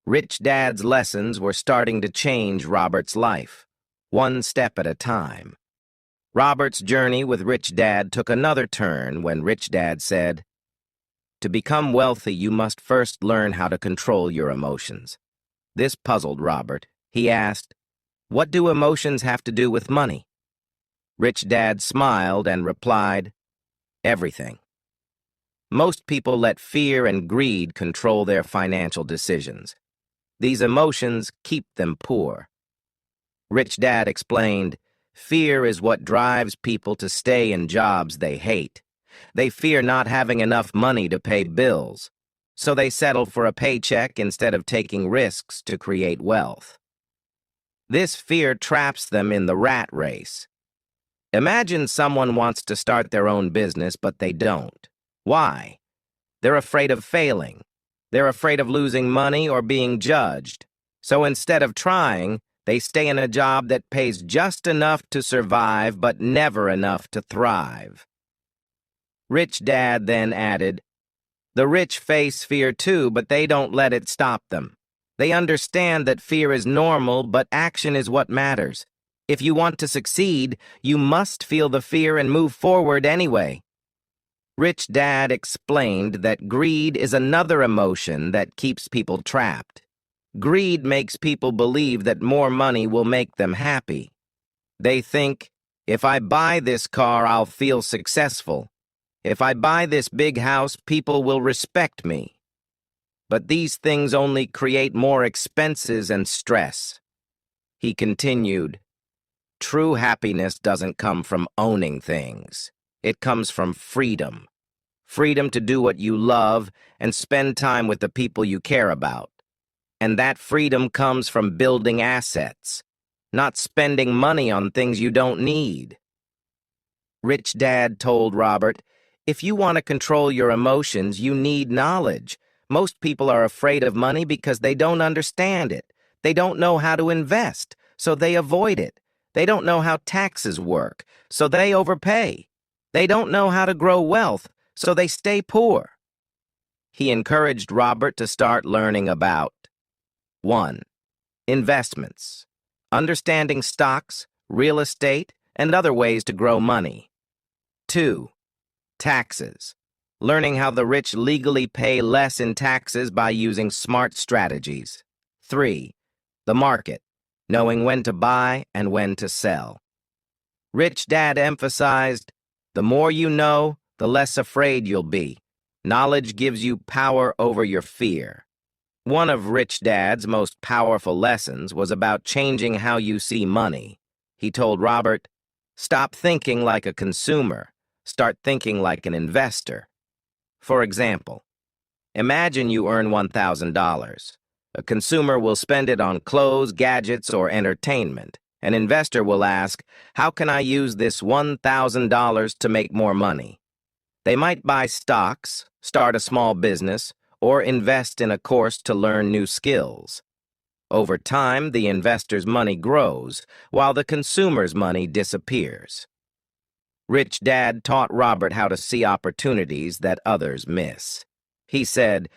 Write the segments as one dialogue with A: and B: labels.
A: Rich Dad's lessons were starting to change Robert's life, one step at a time. Robert's journey with Rich Dad took another turn when Rich Dad said, "To become wealthy, you must first learn how to control your emotions." This puzzled Robert. He asked, "What do emotions have to do with money?" Rich Dad smiled and replied, "Everything." Most people let fear and greed control their financial decisions. These emotions keep them poor. Rich Dad explained, "Fear is what drives people to stay in jobs they hate. They fear not having enough money to pay bills, so they settle for a paycheck instead of taking risks to create wealth. This fear traps them in the rat race. Imagine someone wants to start their own business, but they don't. Why? They're afraid of failing. They're afraid of losing money or being judged. So instead of trying, they stay in a job that pays just enough to survive but never enough to thrive." Rich Dad then added, "The rich face fear too, but they don't let it stop them. They understand that fear is normal, but action is what matters. If you want to succeed, you must feel the fear and move forward anyway." Rich Dad explained that greed is another emotion that keeps people trapped. Greed makes people believe that more money will make them happy. They think, "If I buy this car, I'll feel successful. If I buy this big house, people will respect me." But these things only create more expenses and stress. He continued, "True happiness doesn't come from owning things. It comes from freedom. Freedom to do what you love and spend time with the people you care about. And that freedom comes from building assets, not spending money on things you don't need." Rich Dad told Robert, "If you want to control your emotions, you need knowledge. Most people are afraid of money because they don't understand it. They don't know how to invest, so they avoid it. They don't know how taxes work, so they overpay. They don't know how to grow wealth, so they stay poor." He encouraged Robert to start learning about 1. Investments, understanding stocks, real estate, and other ways to grow money. 2. Taxes, learning how the rich legally pay less in taxes by using smart strategies. 3. The market, knowing when to buy and when to sell. Rich Dad emphasized, "The more you know, the less afraid you'll be. Knowledge gives you power over your fear." One of Rich Dad's most powerful lessons was about changing how you see money. He told Robert, "Stop thinking like a consumer. Start thinking like an investor." For example, imagine you earn $1,000. A consumer will spend it on clothes, gadgets, or entertainment. An investor will ask, "How can I use this $1,000 to make more money?" They might buy stocks, start a small business, or invest in a course to learn new skills. Over time, the investor's money grows, while the consumer's money disappears. Rich Dad taught Robert how to see opportunities that others miss. He said,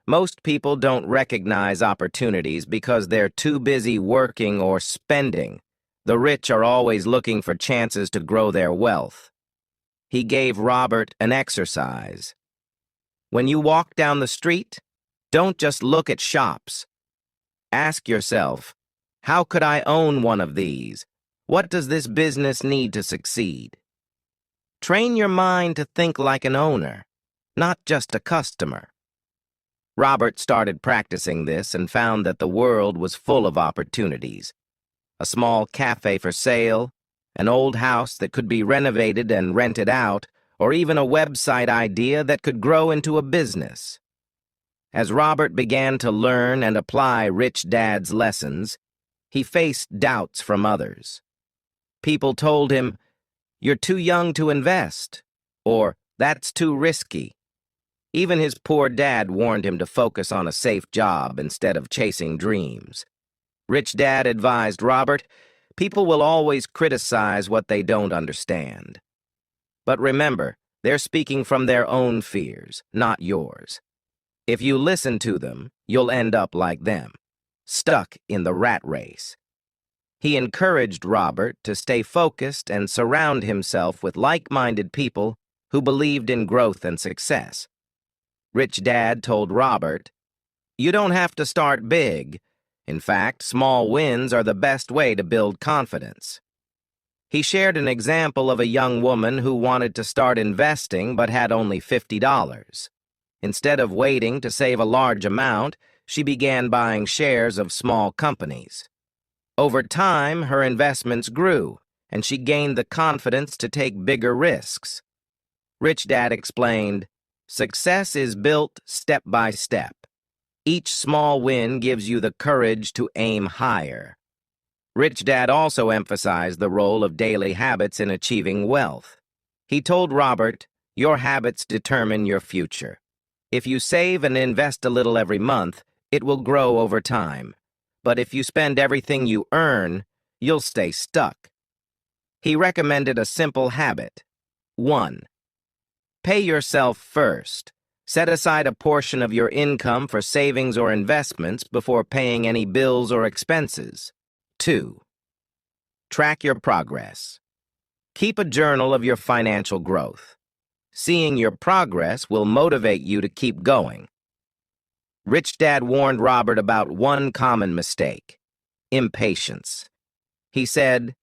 A: "Most people don't recognize opportunities because they're too busy working or spending. The rich are always looking for chances to grow their wealth." He gave Robert an exercise. When you walk down the street, don't just look at shops. Ask yourself, how could I own one of these? What does this business need to succeed? Train your mind to think like an owner, not just a customer. Robert started practicing this and found that the world was full of opportunities. A small cafe for sale, an old house that could be renovated and rented out, or even a website idea that could grow into a business. As Robert began to learn and apply Rich Dad's lessons, he faced doubts from others. People told him, "You're too young to invest," or "That's too risky." Even his poor dad warned him to focus on a safe job instead of chasing dreams. Rich Dad advised Robert, "People will always criticize what they don't understand. But remember, they're speaking from their own fears, not yours. If you listen to them, you'll end up like them." stuck in the rat race. He encouraged Robert to stay focused and surround himself with like-minded people who believed in growth and success. Rich Dad told Robert, "You don't have to start big. In fact, small wins are the best way to build confidence." He shared an example of a young woman who wanted to start investing but had only $50. Instead of waiting to save a large amount, she began buying shares of small companies. Over time, her investments grew, and she gained the confidence to take bigger risks. Rich Dad explained, "Success is built step by step. Each small win gives you the courage to aim higher." Rich Dad also emphasized the role of daily habits in achieving wealth. He told Robert, "Your habits determine your future. If you save and invest a little every month, it will grow over time. But if you spend everything you earn, you'll stay stuck." He recommended a simple habit. 1. Pay yourself first. Set aside a portion of your income for savings or investments before paying any bills or expenses. 2. Track your progress. Keep a journal of your financial growth. Seeing your progress will motivate you to keep going. Rich Dad warned Robert about one common mistake: impatience. He said,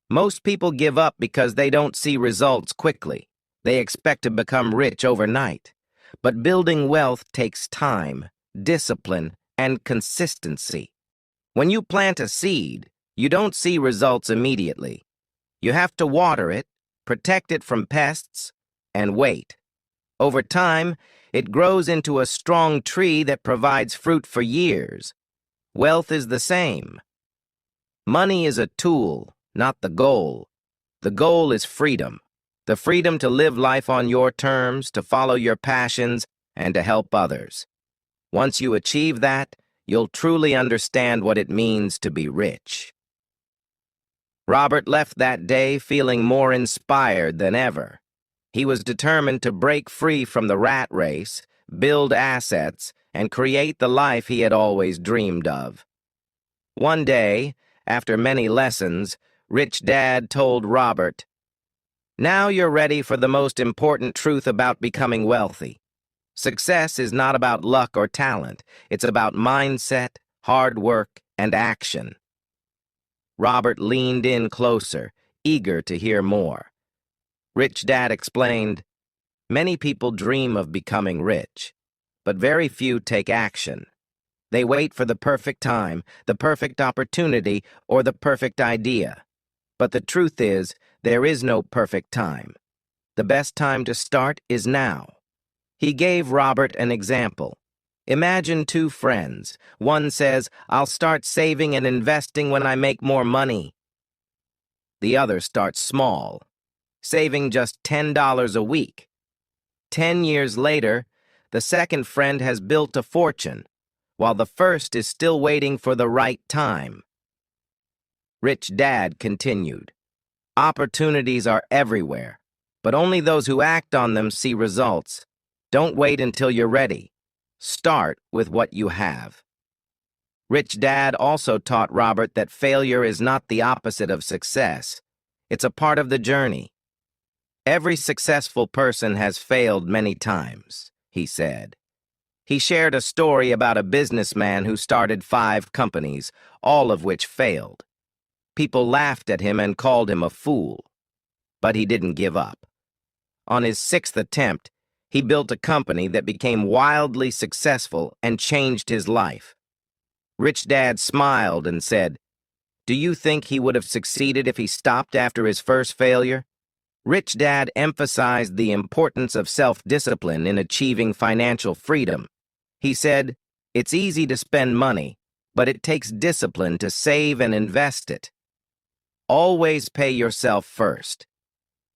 A: "Most people give up because they don't see results quickly. They expect to become rich overnight. But building wealth takes time, discipline, and consistency. When you plant a seed, you don't see results immediately. You have to water it, protect it from pests, and wait. Over time, it grows into a strong tree that provides fruit for years. Wealth is the same. Money is a tool, not the goal. The goal is freedom. The freedom to live life on your terms, to follow your passions, and to help others. Once you achieve that, you'll truly understand what it means to be rich." Robert left that day feeling more inspired than ever. He was determined to break free from the rat race, build assets, and create the life he had always dreamed of. One day, after many lessons, Rich Dad told Robert, "Now you're ready for the most important truth about becoming wealthy. Success is not about luck or talent. It's about mindset, hard work, and action." Robert leaned in closer, eager to hear more. Rich Dad explained, "Many people dream of becoming rich, but very few take action. They wait for the perfect time, the perfect opportunity, or the perfect idea. But the truth is, there is no perfect time. The best time to start is now." He gave Robert an example. Imagine two friends. One says, "I'll start saving and investing when I make more money." The other starts small, saving just $10 a week. 10 years later, the second friend has built a fortune, while the first is still waiting for the right time. Rich Dad continued, "Opportunities are everywhere, but only those who act on them see results. Don't wait until you're ready. Start with what you have." Rich Dad also taught Robert that failure is not the opposite of success. It's a part of the journey. "Every successful person has failed many times," he said. He shared a story about a businessman who started 5 companies, all of which failed. People laughed at him and called him a fool. But he didn't give up. On his 6th attempt, he built a company that became wildly successful and changed his life. Rich Dad smiled and said, "Do you think he would have succeeded if he stopped after his first failure?" Rich Dad emphasized the importance of self-discipline in achieving financial freedom. He said, "It's easy to spend money, but it takes discipline to save and invest it. Always pay yourself first.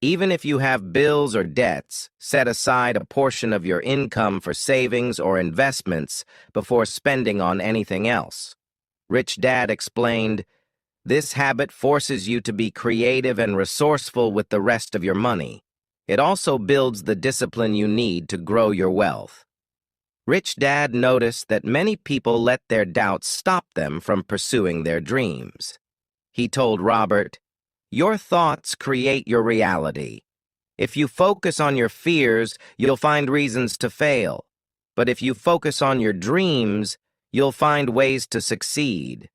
A: Even if you have bills or debts, set aside a portion of your income for savings or investments before spending on anything else." Rich Dad explained, "This habit forces you to be creative and resourceful with the rest of your money. It also builds the discipline you need to grow your wealth." Rich Dad noticed that many people let their doubts stop them from pursuing their dreams. He told Robert, "Your thoughts create your reality. If you focus on your fears, you'll find reasons to fail. But if you focus on your dreams, you'll find ways to succeed."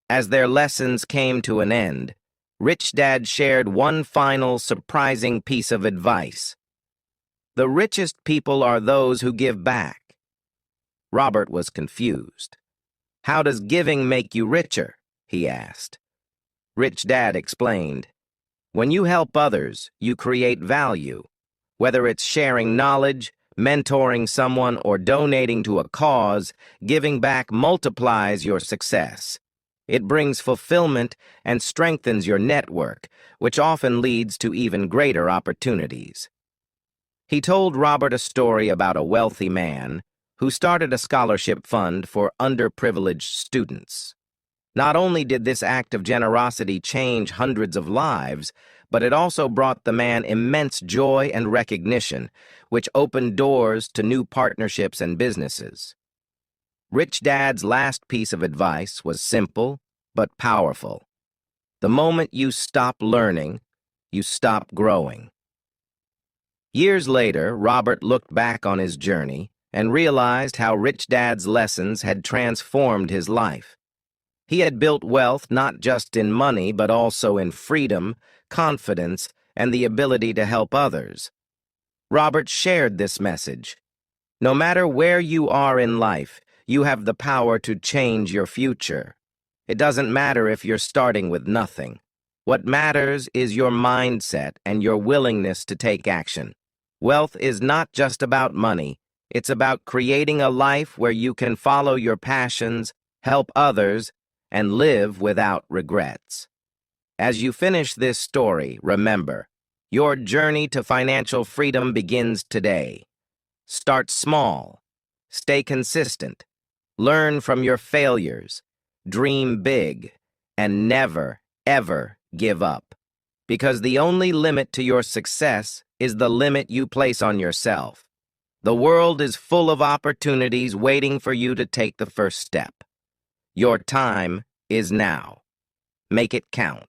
A: As their lessons came to an end, Rich Dad shared one final surprising piece of advice. The richest people are those who give back. Robert was confused. "How does giving make you richer?" he asked. Rich Dad explained, "When you help others, you create value. Whether it's sharing knowledge, mentoring someone, or donating to a cause, giving back multiplies your success. It brings fulfillment and strengthens your network, which often leads to even greater opportunities." He told Robert a story about a wealthy man who started a scholarship fund for underprivileged students. Not only did this act of generosity change hundreds of lives, but it also brought the man immense joy and recognition, which opened doors to new partnerships and businesses. Rich Dad's last piece of advice was simple but powerful. The moment you stop learning, you stop growing. Years later, Robert looked back on his journey and realized how Rich Dad's lessons had transformed his life. He had built wealth not just in money, but also in freedom, confidence, and the ability to help others. Robert shared this message. No matter where you are in life, you have the power to change your future. It doesn't matter if you're starting with nothing. What matters is your mindset and your willingness to take action. Wealth is not just about money. It's about creating a life where you can follow your passions, help others, and live without regrets. As you finish this story, remember, your journey to financial freedom begins today. Start small. Stay consistent. Learn from your failures. Dream big. And never, ever give up. Because the only limit to your success is the limit you place on yourself. The world is full of opportunities waiting for you to take the first step. Your time is now. Make it count.